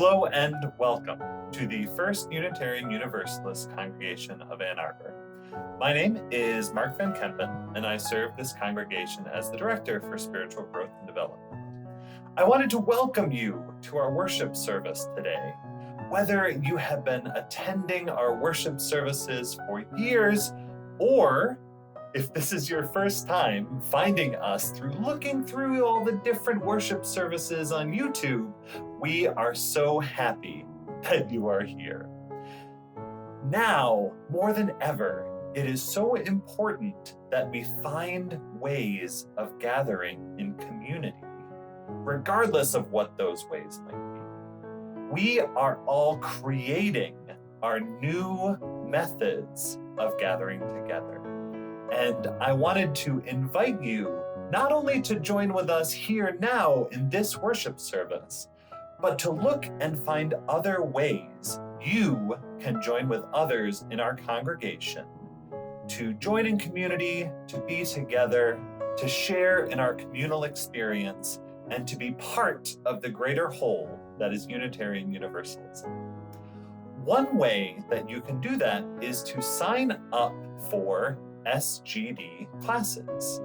Hello and welcome to the First Unitarian Universalist Congregation of Ann Arbor. My name is Mark Van Kempen, and I serve this congregation as the Director for Spiritual Growth and Development. I wanted to welcome you to our worship service today. Whether you have been attending our worship services for years, or if this is your first time finding us through looking through all the different worship services on YouTube, we are so happy that you are here. Now, more than ever, it is so important that we find ways of gathering in community, regardless of what those ways might be. We are all creating our new methods of gathering together. And I wanted to invite you not only to join with us here now in this worship service, but to look and find other ways you can join with others in our congregation, to join in community, to be together, to share in our communal experience, and to be part of the greater whole that is Unitarian Universalism. One way that you can do that is to sign up for SGD classes.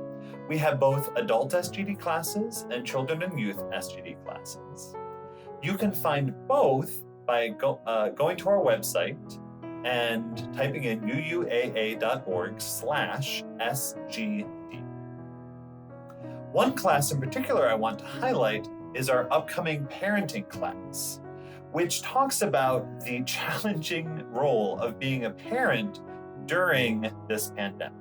We have both adult SGD classes and children and youth SGD classes. You can find both by going to our website and typing in UUAA.org/SGD. One class in particular I want to highlight is our upcoming parenting class, which talks about the challenging role of being a parent during this pandemic.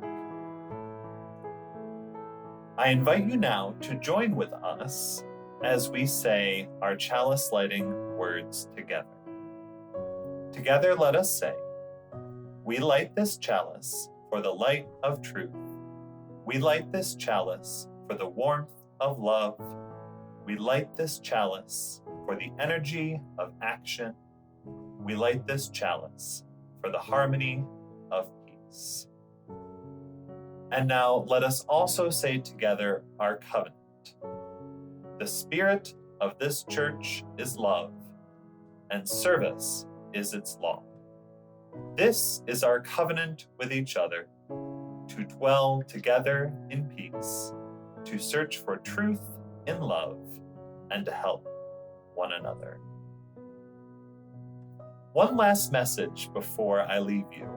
I invite you now to join with us as we say our chalice lighting words together. Together let us say, we light this chalice for the light of truth. We light this chalice for the warmth of love. We light this chalice for the energy of action. We light this chalice for the harmony of peace. And now let us also say together our covenant. The spirit of this church is love, and service is its law. This is our covenant with each other, to dwell together in peace, to search for truth in love, and to help one another. One last message before I leave you.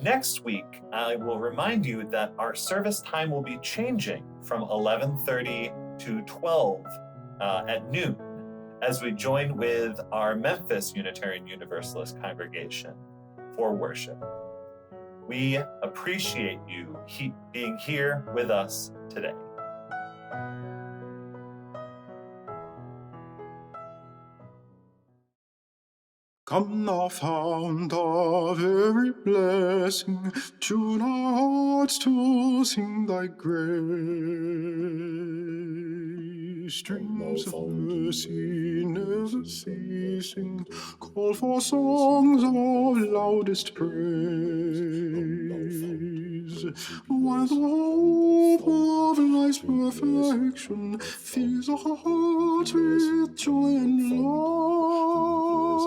Next week, I will remind you that our service time will be changing from 11:30 to 12 at noon as we join with our Memphis Unitarian Universalist congregation for worship. We appreciate you being here with us today. Come thou fount of every blessing, tune our hearts to sing thy grace. Streams of mercy never ceasing, call for songs of loudest praise. While the hope of life's perfection fills our hearts with joy and love.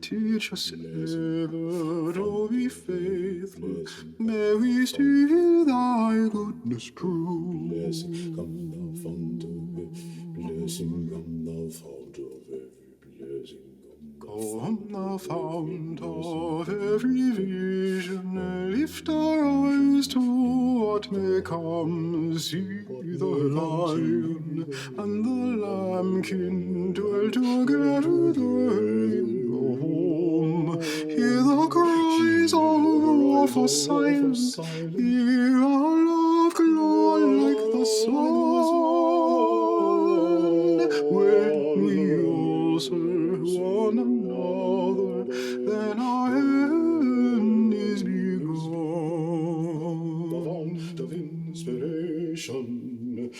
Teach us ever to be faithful, may we still thy goodness prove. Blessing, come thou fount of every blessing, come thou fount of every blessing. Come thou fount of every vision, lift our eyes to what may come. See the lion and the lambkin dwell together in the home. Hear the cries of all for silence, hear our love glow like the sun. When we all serve one another, then our end is begun. The fount of inspiration,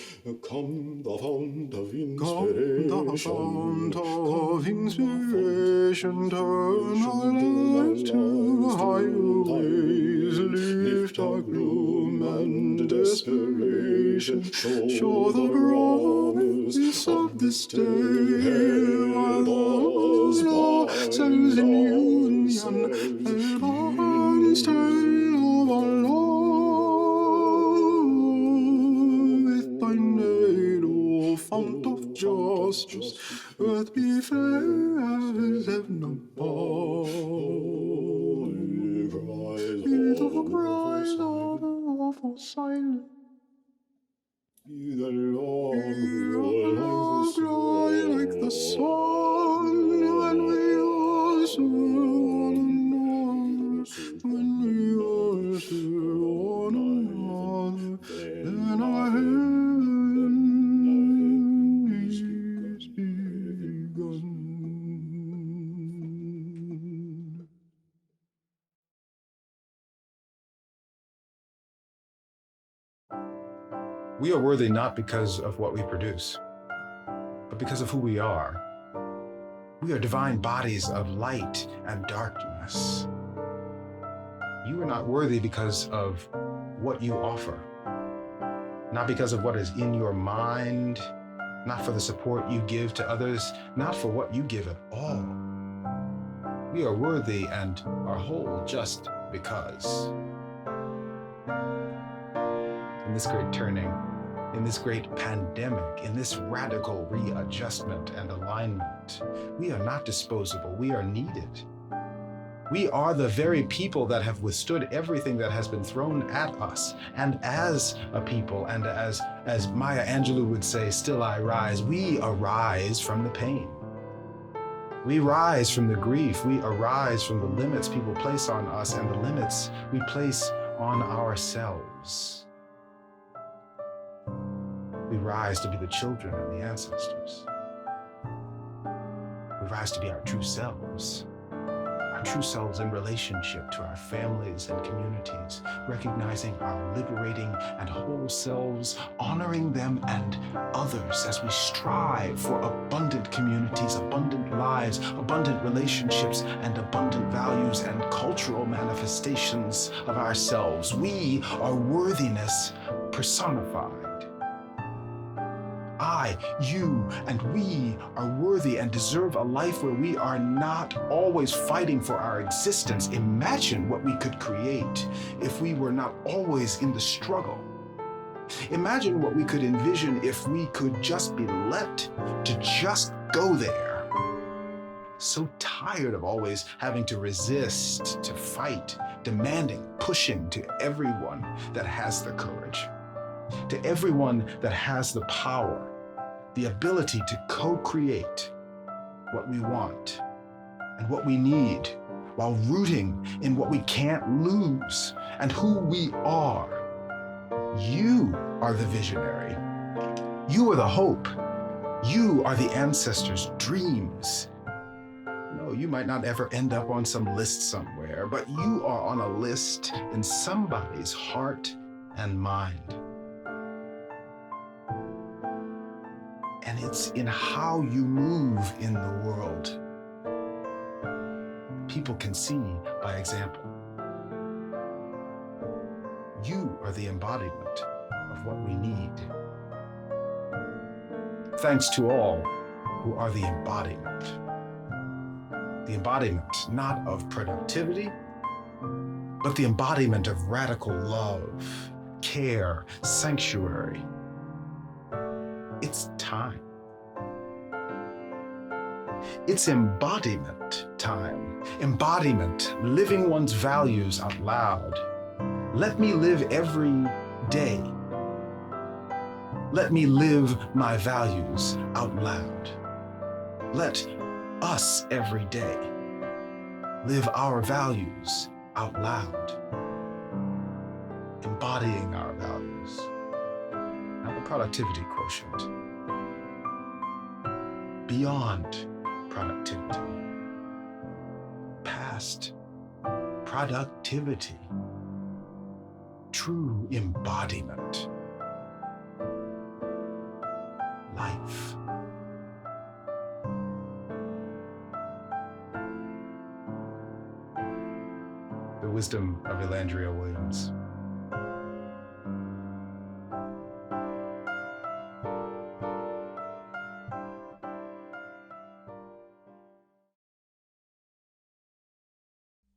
come the fount of inspiration. Come the fount of inspiration, turn our lives to higher ways, lift our gloom and desperation, show the promise of this day. sun, and still of our love, with thy aid, O fount of justice, earth be fair as heaven above. Be the cries of the awful silence. Be the Lord glory like the sun, when we also one another, when we also one another, then our heaven is begun. We are worthy not because of what we produce, but because of who we are. We are divine bodies of light and darkness. You are not worthy because of what you offer, not because of what is in your mind, not for the support you give to others, not for what you give at all. We are worthy and are whole just because. In this great turning, in this great pandemic, in this radical readjustment and alignment, we are not disposable, we are needed. We are the very people that have withstood everything that has been thrown at us. And as a people, and as Maya Angelou would say, still I rise, we arise from the pain. We rise from the grief, we arise from the limits people place on us and the limits we place on ourselves. We rise to be the children and the ancestors. We rise to be our true selves in relationship to our families and communities, recognizing our liberating and whole selves, honoring them and others as we strive for abundant communities, abundant lives, abundant relationships, and abundant values and cultural manifestations of ourselves. We are worthiness personified. I, you, and we are worthy and deserve a life where we are not always fighting for our existence. Imagine what we could create if we were not always in the struggle. Imagine what we could envision if we could just be let to just go there. So tired of always having to resist, to fight, demanding, pushing to everyone that has the courage, to everyone that has the power, the ability to co-create what we want and what we need while rooting in what we can't lose and who we are. You are the visionary. You are the hope. You are the ancestors' dreams. No, you might not ever end up on some list somewhere, but you are on a list in somebody's heart and mind. And it's in how you move in the world. People can see by example. You are the embodiment of what we need. Thanks to all who are the embodiment. The embodiment not of productivity, but the embodiment of radical love, care, sanctuary. It's time. It's embodiment time. Embodiment, living one's values out loud. Let me live every day. Let me live my values out loud. Let us every day live our values out loud. Embodying our values. Not the productivity quotient. Beyond productivity. Past productivity. True embodiment. Life. The wisdom of Elandria Williams.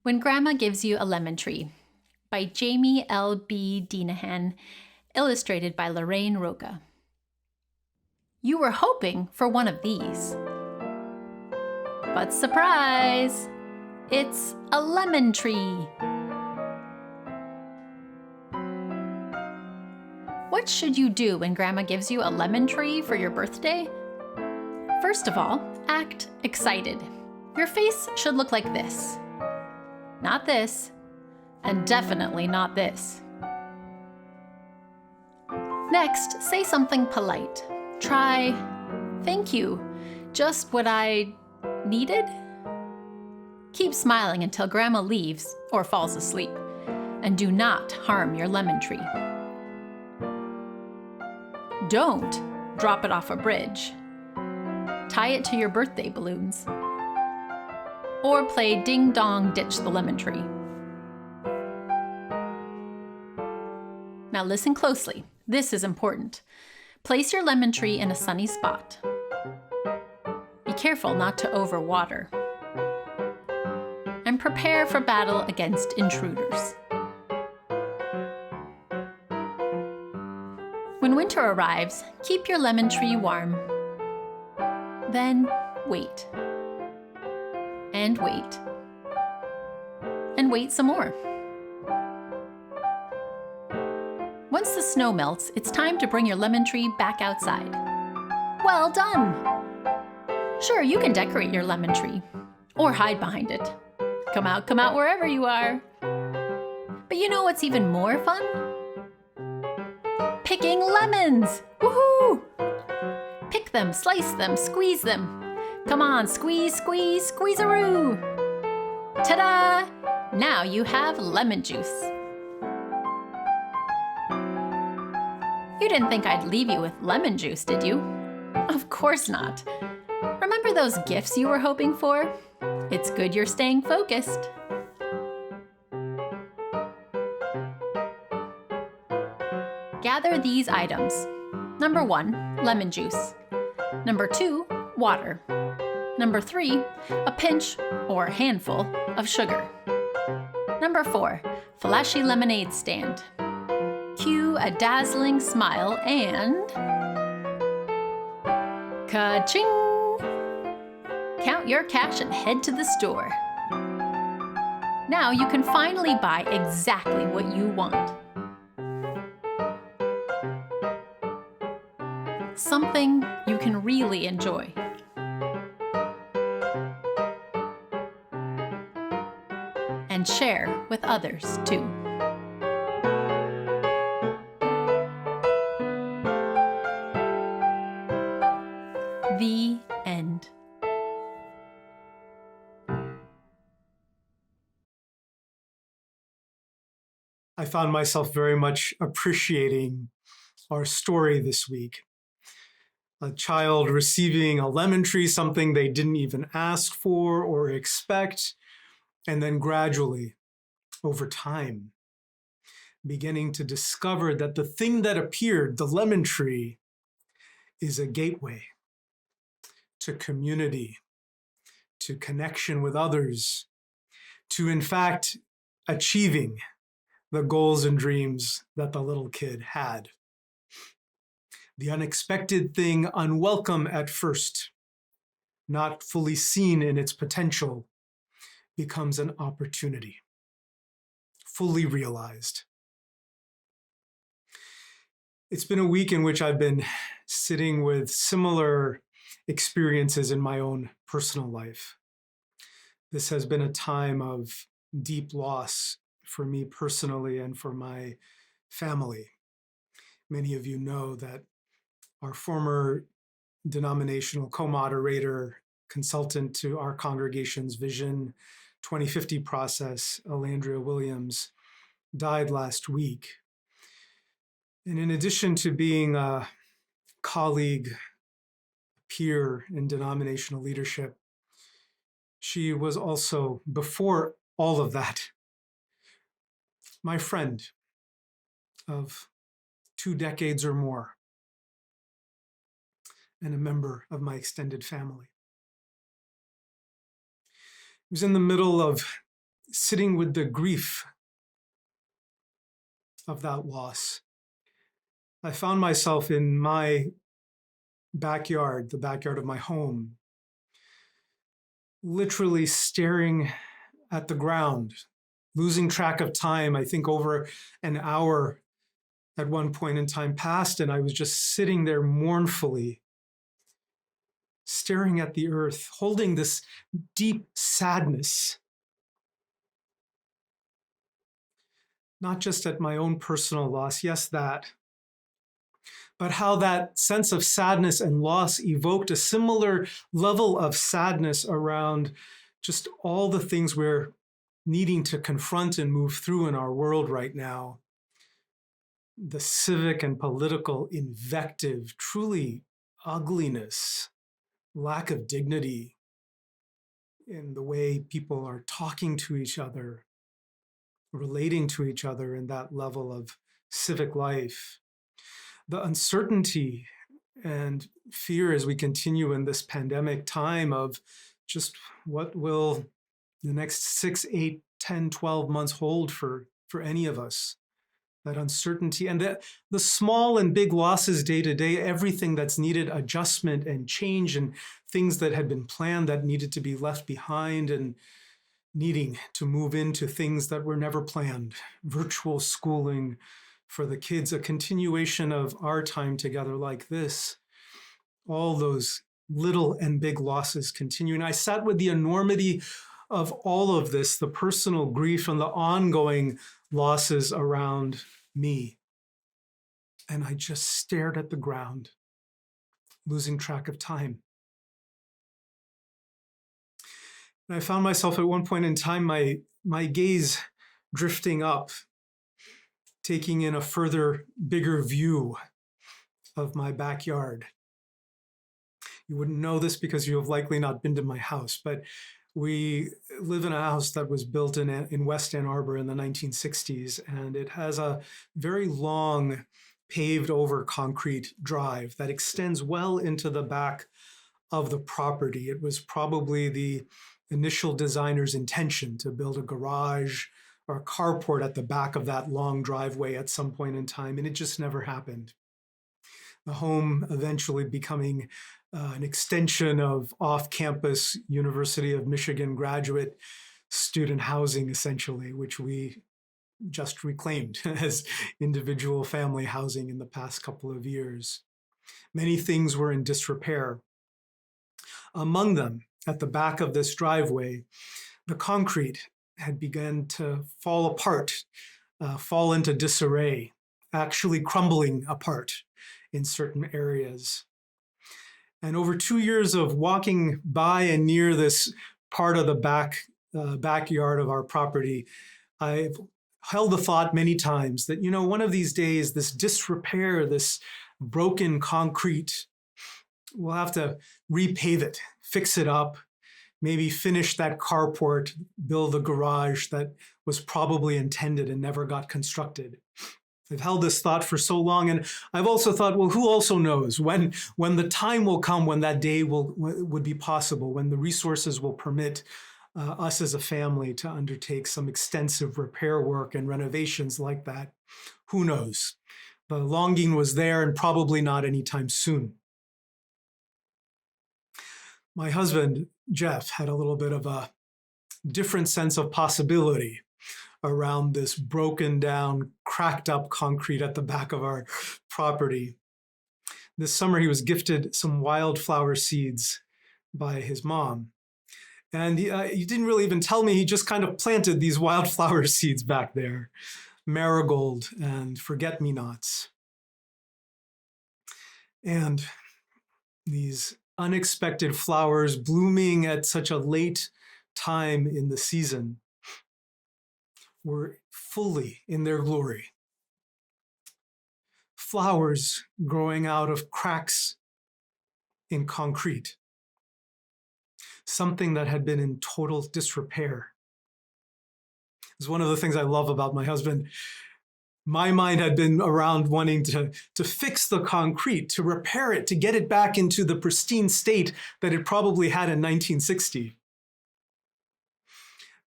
When Grandma Gives You a Lemon Tree by Jamie L. B. Denahan, illustrated by Lorraine Roca. You were hoping for one of these. But surprise! It's a lemon tree. What should you do when Grandma gives you a lemon tree for your birthday? First of all, act excited. Your face should look like this. Not this, and definitely not this. Next, say something polite. Try, "Thank you, just what I needed?" Keep smiling until Grandma leaves or falls asleep, and do not harm your lemon tree. Don't drop it off a bridge. Tie it to your birthday balloons. Or play Ding Dong Ditch the Lemon Tree. Now listen closely. This is important. Place your lemon tree in a sunny spot. Be careful not to overwater. And prepare for battle against intruders. When winter arrives, keep your lemon tree warm. Then wait. And wait. And wait some more. Once the snow melts, it's time to bring your lemon tree back outside. Well done! Sure, you can decorate your lemon tree, or hide behind it. Come out wherever you are. But you know what's even more fun? Picking lemons! Woohoo! Pick them, slice them, squeeze them. Come on, squeeze, squeeze, squeeze-a-roo! Ta-da! Now you have lemon juice. You didn't think I'd leave you with lemon juice, did you? Of course not. Remember those gifts you were hoping for? It's good you're staying focused. Gather these items. Number 1, lemon juice. Number 2, water. Number 3, a pinch or handful of sugar. Number 4, flashy lemonade stand. Cue a dazzling smile and... Ka-ching! Count your cash and head to the store. Now you can finally buy exactly what you want. Something you can really enjoy. And share with others too. The end. I found myself very much appreciating our story this week. A child receiving a lemon tree, something they didn't even ask for or expect, and then gradually, over time, beginning to discover that the thing that appeared, the lemon tree, is a gateway to community, to connection with others, to in fact achieving the goals and dreams that the little kid had. The unexpected thing, unwelcome at first, not fully seen in its potential, becomes an opportunity, fully realized. It's been a week in which I've been sitting with similar experiences in my own personal life. This has been a time of deep loss for me personally and for my family. Many of you know that our former denominational co-moderator, consultant to our congregation's Vision 2050 process, Alandria Williams, died last week. And in addition to being a colleague, peer in denominational leadership, she was also, before all of that, my friend of 2 decades or more, and a member of my extended family. It was in the middle of sitting with the grief of that loss, I found myself in my backyard, the backyard of my home, literally staring at the ground, losing track of time. I think over an hour at one point in time passed, and I was just sitting there mournfully, staring at the earth, holding this deep sadness, not just at my own personal loss, yes, that, but how that sense of sadness and loss evoked a similar level of sadness around just all the things we're needing to confront and move through in our world right now. The civic and political invective, truly ugliness, lack of dignity in the way people are talking to each other, relating to each other in that level of civic life. The uncertainty and fear as we continue in this pandemic time of just what will the next 6, 8, 10, 12 months hold for any of us. That uncertainty and the small and big losses day to day, everything that's needed adjustment and change, and things that had been planned that needed to be left behind, and needing to move into things that were never planned. Virtual schooling for the kids, a continuation of our time together like this. All those little and big losses continue. And I sat with the enormity of all of this, the personal grief and the ongoing losses around me. And I just stared at the ground, losing track of time. And I found myself at one point in time, my gaze drifting up, taking in a further, bigger view of my backyard. You wouldn't know this because you have likely not been to my house, but we live in a house that was built in West Ann Arbor in the 1960s, and it has a very long paved over concrete drive that extends well into the back of the property. It was probably the initial designer's intention to build a garage or a carport at the back of that long driveway at some point in time, and it just never happened. The home eventually becoming an extension of off-campus University of Michigan graduate student housing, essentially, which we just reclaimed as individual family housing in the past couple of years. Many things were in disrepair. Among them, at the back of this driveway, the concrete had begun to fall apart, fall into disarray, actually crumbling apart in certain areas. And over 2 years of walking by and near this part of the backyard of our property, I've held the thought many times that, one of these days, this disrepair, this broken concrete, we'll have to repave it, fix it up, maybe finish that carport, build a garage that was probably intended and never got constructed. I've held this thought for so long, and I've also thought, well, who also knows when the time will come when that day would be possible, when the resources will permit us as a family to undertake some extensive repair work and renovations like that. Who knows? The longing was there, and probably not anytime soon. My husband, Jeff, had a little bit of a different sense of possibility around this broken down, cracked up concrete at the back of our property. This summer, he was gifted some wildflower seeds by his mom. And he didn't really even tell me, he just kind of planted these wildflower seeds back there, marigold and forget-me-nots. And these unexpected flowers blooming at such a late time in the season were fully in their glory. Flowers growing out of cracks in concrete. Something that had been in total disrepair. It's one of the things I love about my husband. My mind had been around wanting to fix the concrete, to repair it, to get it back into the pristine state that it probably had in 1960.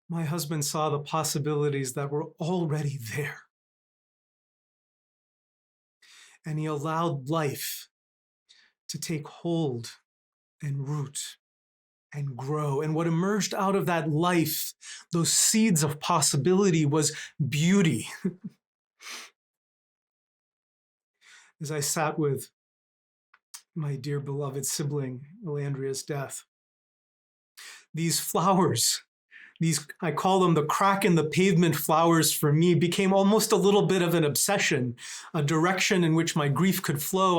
my husband saw the possibilities that were already there. And he allowed life to take hold and root and grow. And what emerged out of that life, those seeds of possibility, was beauty. As I sat with my dear beloved sibling, Elandria's death, these flowers, I call them the crack in the pavement flowers for me, became almost a little bit of an obsession, a direction in which my grief could flow.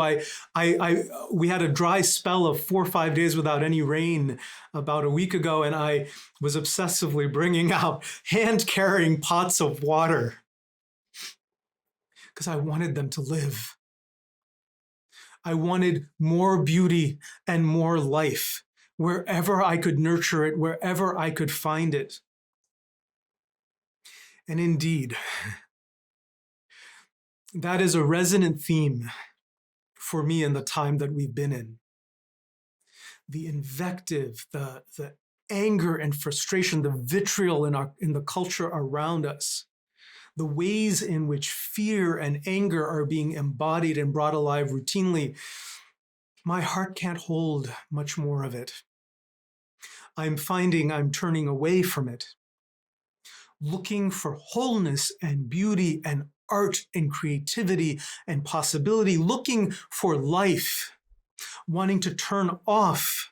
We had a dry spell of 4 or 5 days without any rain about a week ago, and I was obsessively bringing out hand-carrying pots of water because I wanted them to live. I wanted more beauty and more life wherever I could nurture it, wherever I could find it. And indeed, that is a resonant theme for me in the time that we've been in. The invective, the anger and frustration, the vitriol in the culture around us, the ways in which fear and anger are being embodied and brought alive routinely, my heart can't hold much more of it. I'm finding I'm turning away from it, looking for wholeness and beauty and art and creativity and possibility, looking for life, wanting to turn off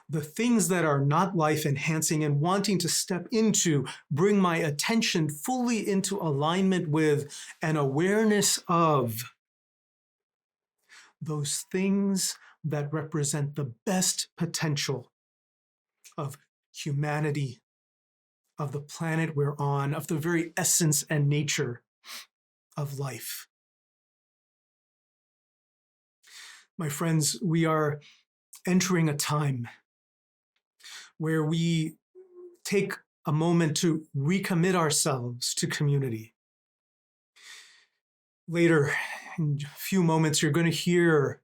the things that are not life enhancing and wanting to step into, bring my attention fully into alignment with an awareness of those things that represent the best potential of humanity, of the planet we're on, of the very essence and nature of life. My friends, we are entering a time where we take a moment to recommit ourselves to community. Later, in a few moments, you're going to hear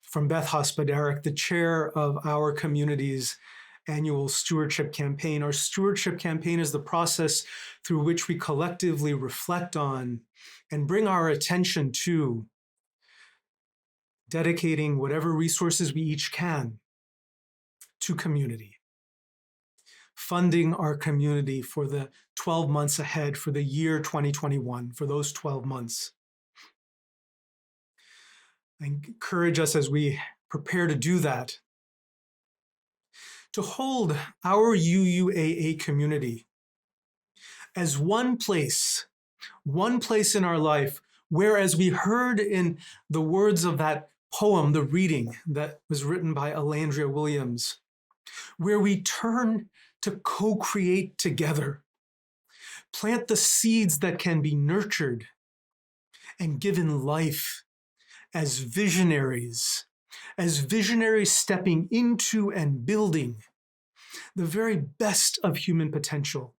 from Beth Hospadaruk, the chair of our community's annual stewardship campaign. Our stewardship campaign is the process through which we collectively reflect on and bring our attention to dedicating whatever resources we each can to community, funding our community for the 12 months ahead, for the year 2021, for those 12 months. I encourage us as we prepare to do that, to hold our UUAA community as one place in our life where, as we heard in the words of that poem, the reading that was written by Alandria Williams, where we turn to co-create together, plant the seeds that can be nurtured and given life as visionaries stepping into and building the very best of human potential,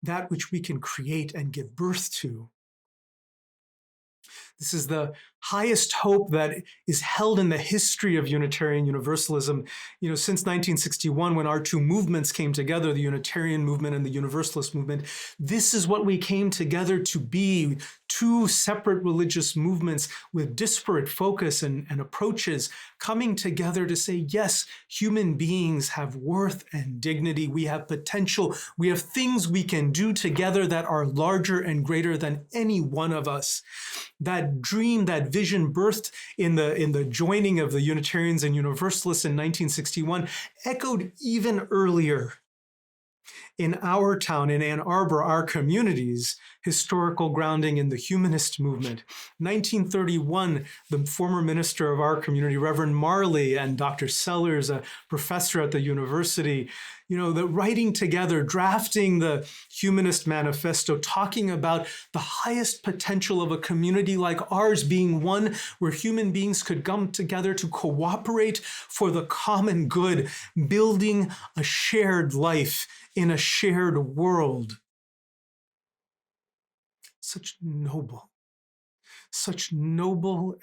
that which we can create and give birth to. This is the highest hope that is held in the history of Unitarian Universalism. Since 1961, when our two movements came together, the Unitarian movement and the Universalist movement, this is what we came together to be, two separate religious movements with disparate focus and approaches, coming together to say, yes, human beings have worth and dignity. We have potential. We have things we can do together that are larger and greater than any one of us. That dream, that vision birthed in the joining of the Unitarians and Universalists in 1961 echoed even earlier in our town, in Ann Arbor, our community's historical grounding in the humanist movement. 1931, the former minister of our community, Reverend Marley, and Dr. Sellers, a professor at the university, the writing together, drafting the Humanist Manifesto, talking about the highest potential of a community like ours being one where human beings could come together to cooperate for the common good, building a shared life in a shared world. Such noble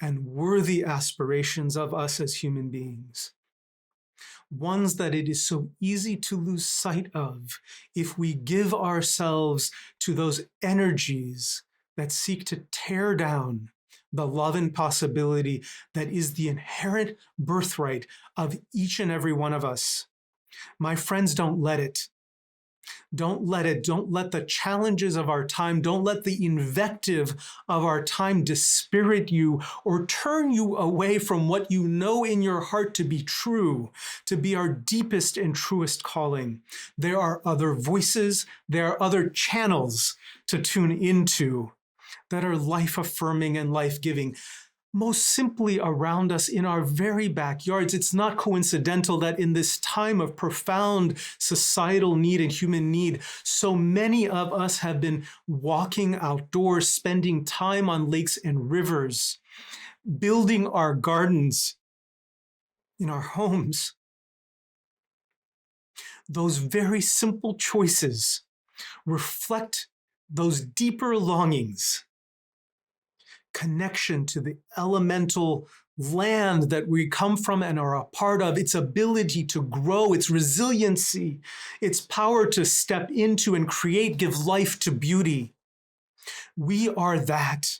and worthy aspirations of us as human beings. ones that it is so easy to lose sight of if we give ourselves to those energies that seek to tear down the love and possibility that is the inherent birthright of each and every one of us. My friends, don't let it. Don't let it. Don't let the challenges of our time, don't let the invective of our time dispirit you or turn you away from what you know in your heart to be true, to be our deepest and truest calling. There are other voices, there are other channels to tune into that are life-affirming and life-giving. Most simply around us in our very backyards. It's not coincidental that in this time of profound societal need and human need, so many of us have been walking outdoors, spending time on lakes and rivers, building our gardens in our homes. Those very simple choices reflect those deeper longings. Connection to the elemental land that we come from and are a part of, its ability to grow, its resiliency, its power to step into and create, give life to beauty. We are that.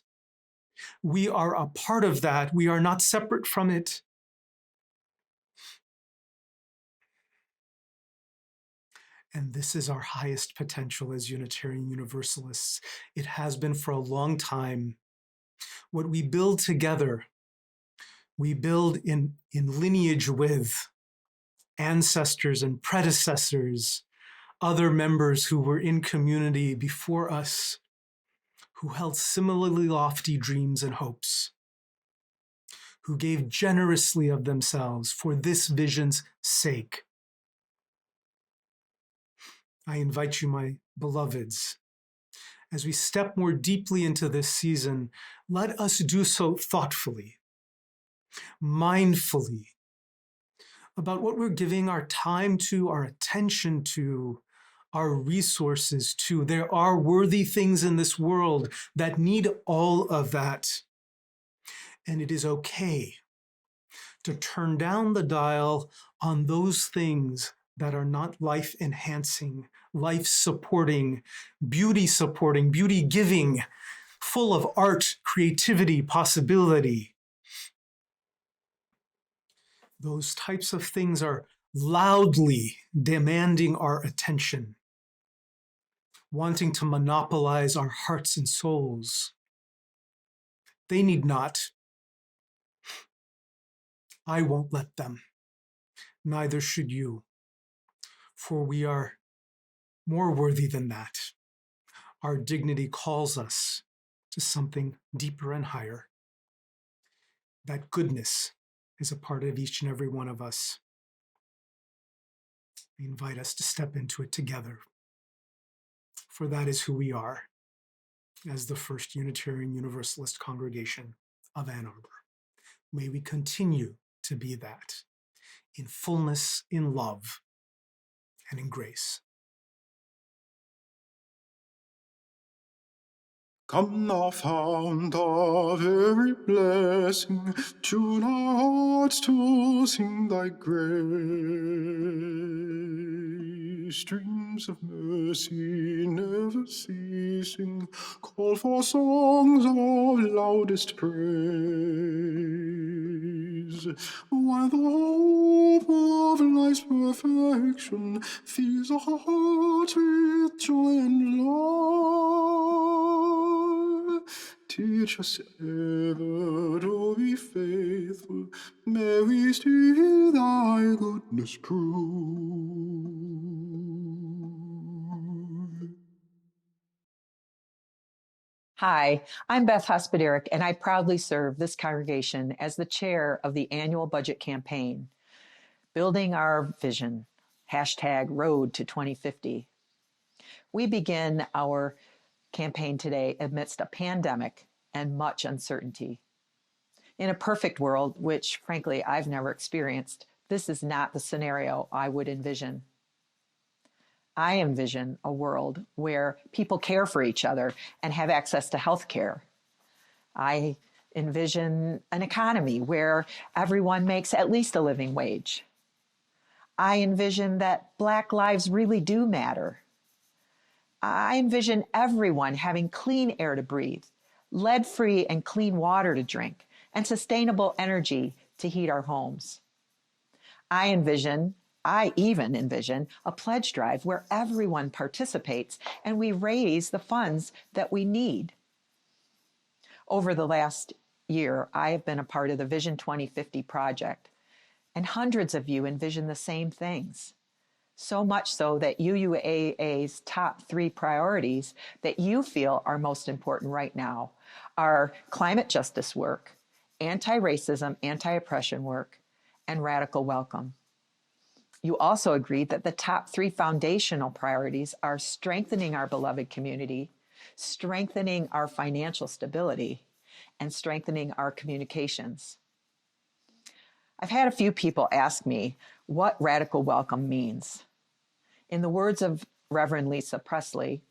We are a part of that. We are not separate from it. And this is our highest potential as Unitarian Universalists. It has been for a long time. What we build together, we build in lineage with ancestors and predecessors, other members who were in community before us, who held similarly lofty dreams and hopes, who gave generously of themselves for this vision's sake. I invite you, my beloveds, as we step more deeply into this season, let us do so thoughtfully, mindfully, about what we're giving our time to, our attention to, our resources to. There are worthy things in this world that need all of that. And it is okay to turn down the dial on those things that are not life-enhancing, life-supporting, beauty-giving, full of art, creativity, possibility. Those types of things are loudly demanding our attention, wanting to monopolize our hearts and souls. They need not. I won't let them. Neither should you. For we are more worthy than that. Our dignity calls us to something deeper and higher. That goodness is a part of each and every one of us. We invite us to step into it together. For that is who we are as the First Unitarian Universalist Congregation of Ann Arbor. May we continue to be that in fullness, in love, and in grace. Come thou fount of every blessing, tune our hearts to sing thy grace. Streams of mercy never ceasing, call for songs of loudest praise. While the hope of life's perfection fills our hearts with joy and love, teach us ever to be faithful. May we still thy goodness prove. Hi, I'm Beth Hospadaruk, and I proudly serve this congregation as the chair of the annual budget campaign, Building Our Vision, #Road to 2050. We begin our campaign today amidst a pandemic and much uncertainty. In a perfect world, which frankly I've never experienced, this is not the scenario I would envision. I envision a world where people care for each other and have access to health care. I envision an economy where everyone makes at least a living wage. I envision that Black lives really do matter. I envision everyone having clean air to breathe, lead-free and clean water to drink, and sustainable energy to heat our homes. I even envision a pledge drive where everyone participates and we raise the funds that we need. Over the last year, I have been a part of the Vision 2050 project, and hundreds of you envision the same things. So much so that UUAA's top 3 priorities that you feel are most important right now are climate justice work, anti-racism, anti-oppression work, and radical welcome. You also agreed that the top 3 foundational priorities are strengthening our beloved community, strengthening our financial stability, and strengthening our communications. I've had a few people ask me what radical welcome means. In the words of Reverend Lisa Presley,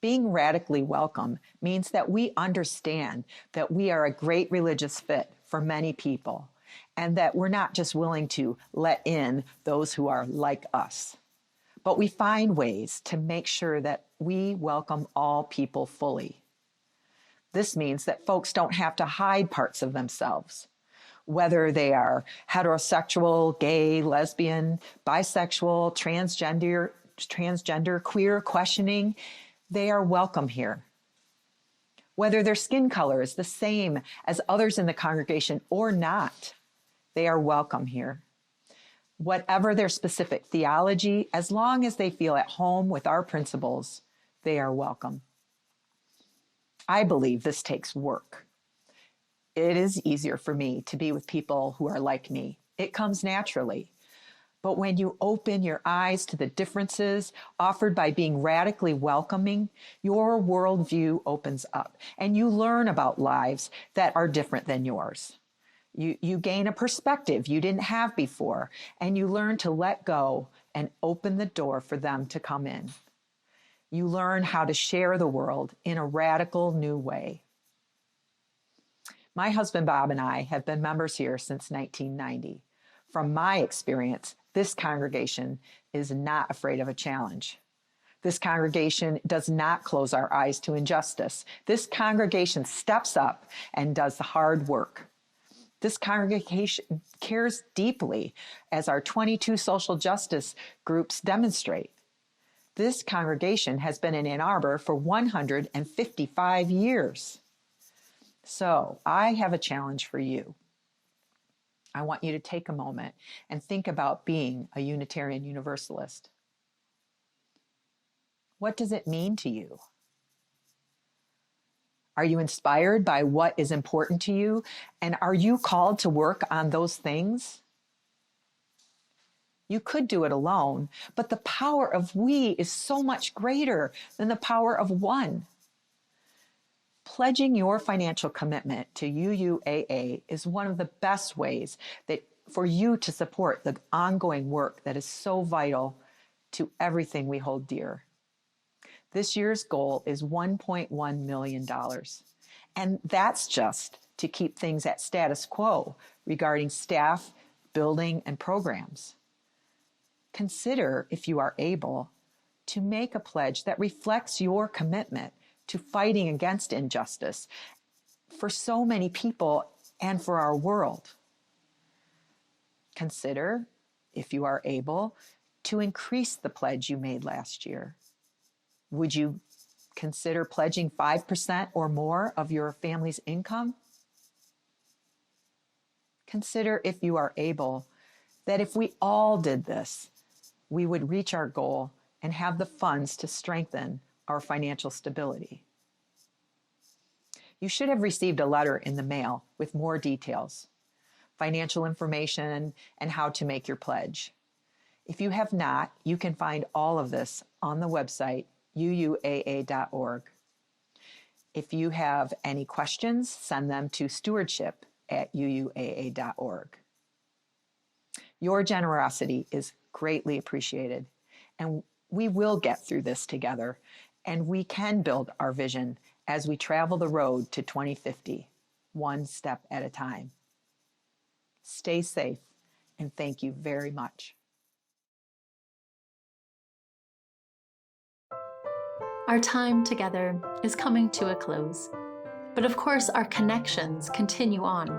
being radically welcome means that we understand that we are a great religious fit for many people and that we're not just willing to let in those who are like us, but we find ways to make sure that we welcome all people fully. This means that folks don't have to hide parts of themselves, whether they are heterosexual, gay, lesbian, bisexual, transgender, queer, questioning, they are welcome here. Whether their skin color is the same as others in the congregation or not, they are welcome here. Whatever their specific theology, as long as they feel at home with our principles, they are welcome. I believe this takes work. It is easier for me to be with people who are like me. It comes naturally. But when you open your eyes to the differences offered by being radically welcoming, your worldview opens up and you learn about lives that are different than yours. You gain a perspective you didn't have before, and you learn to let go and open the door for them to come in. You learn how to share the world in a radical new way. My husband Bob and I have been members here since 1990. From my experience, this congregation is not afraid of a challenge. This congregation does not close our eyes to injustice. This congregation steps up and does the hard work. This congregation cares deeply, as our 22 social justice groups demonstrate. This congregation has been in Ann Arbor for 155 years. So I have a challenge for you. I want you to take a moment and think about being a Unitarian Universalist. What does it mean to you? Are you inspired by what is important to you? And are you called to work on those things? You could do it alone, but the power of we is so much greater than the power of one. Pledging your financial commitment to UUAA is one of the best ways for you to support the ongoing work that is so vital to everything we hold dear. This year's goal is $1.1 million, and that's just to keep things at status quo regarding staff, building, and programs. Consider, if you are able, to make a pledge that reflects your commitment to fighting against injustice for so many people and for our world. Consider, if you are able, to increase the pledge you made last year. Would you consider pledging 5% or more of your family's income? Consider, if you are able, that if we all did this, we would reach our goal and have the funds to strengthen our financial stability. You should have received a letter in the mail with more details, financial information, and how to make your pledge. If you have not, you can find all of this on the website, uuaa.org. If you have any questions, send them to stewardship@uuaa.org. Your generosity is greatly appreciated, and we will get through this together, and we can build our vision as we travel the road to 2050, one step at a time. Stay safe, and thank you very much. Our time together is coming to a close, but of course our connections continue on.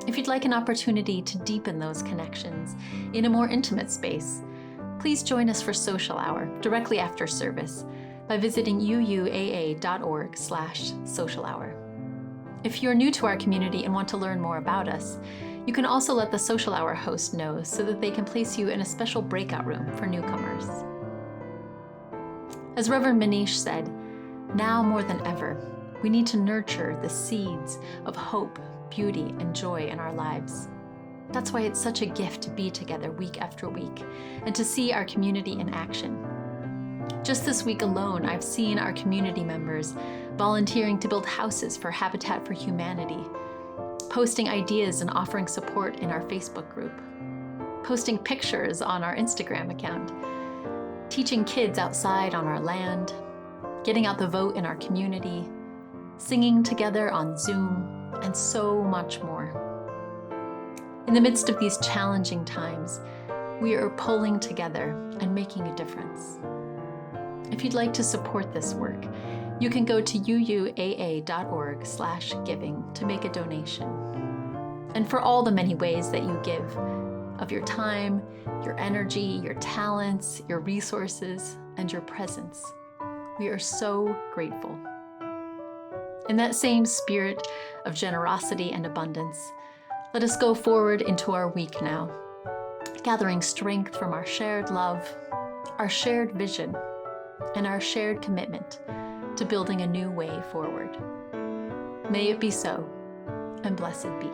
If you'd like an opportunity to deepen those connections in a more intimate space, please join us for social hour directly after service by visiting UUAA.org/social hour. If you're new to our community and want to learn more about us, you can also let the social hour host know so that they can place you in a special breakout room for newcomers. As Reverend Manish said, now more than ever, we need to nurture the seeds of hope, beauty, and joy in our lives. That's why it's such a gift to be together week after week and to see our community in action. Just this week alone, I've seen our community members volunteering to build houses for Habitat for Humanity, posting ideas and offering support in our Facebook group, posting pictures on our Instagram account, teaching kids outside on our land, getting out the vote in our community, singing together on Zoom, and so much more. In the midst of these challenging times, we are pulling together and making a difference. If you'd like to support this work, you can go to UUAA.org/giving to make a donation. And for all the many ways that you give, of your time, your energy, your talents, your resources, and your presence, we are so grateful. In that same spirit of generosity and abundance, let us go forward into our week now, gathering strength from our shared love, our shared vision, and our shared commitment to building a new way forward. May it be so, and blessed be.